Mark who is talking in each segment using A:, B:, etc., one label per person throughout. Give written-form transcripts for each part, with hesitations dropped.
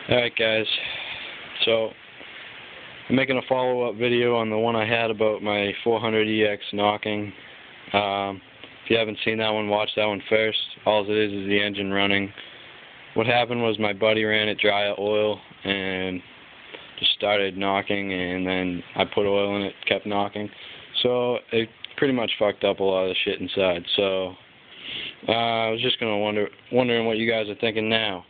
A: Alright guys, so I'm making a follow-up video on the one I had about my 400EX knocking. If you haven't seen that one, watch that one first. All it is the engine running. What happened was my buddy ran it dry oil and just started knocking, and then I put oil in it, kept knocking. So it pretty much fucked up a lot of the shit inside. So I was just wondering what you guys are thinking now.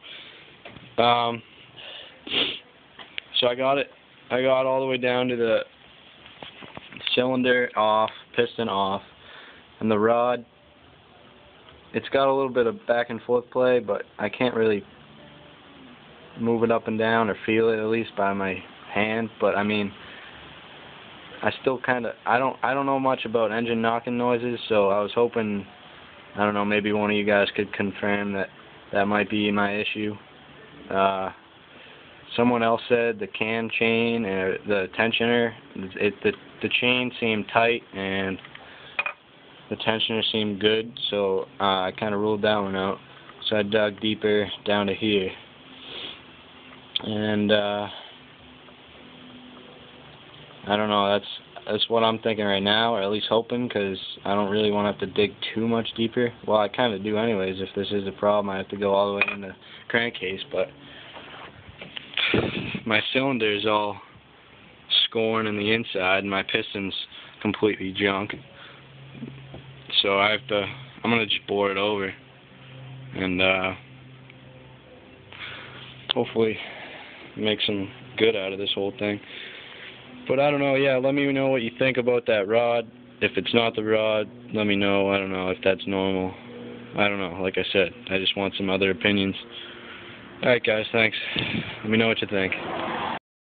A: So I got all the way down to the cylinder off, piston off, and the rod, it's got a little bit of back and forth play, but I can't really move it up and down or feel it, at least by my hand. But I mean, I still I don't know much about engine knocking noises, so I was hoping, I don't know, maybe one of you guys could confirm that might be my issue. Someone else said the cam chain and the tensioner, the chain seemed tight and the tensioner seemed good, so I kind of ruled that one out. So I dug deeper down to here, and I don't know. That's what I'm thinking right now, or at least hoping, because I don't really want to have to dig too much deeper. Well, I kind of do anyways. If this is a problem, I have to go all the way in the crankcase, but my cylinder is all scorn in the inside, and my piston's completely junk. So I'm gonna just bore it over, and hopefully make some good out of this whole thing. But I don't know. Yeah, let me know what you think about that rod. If it's not the rod, let me know. I don't know if that's normal. I don't know. Like I said, I just want some other opinions. Alright guys, thanks. Let me know what you think.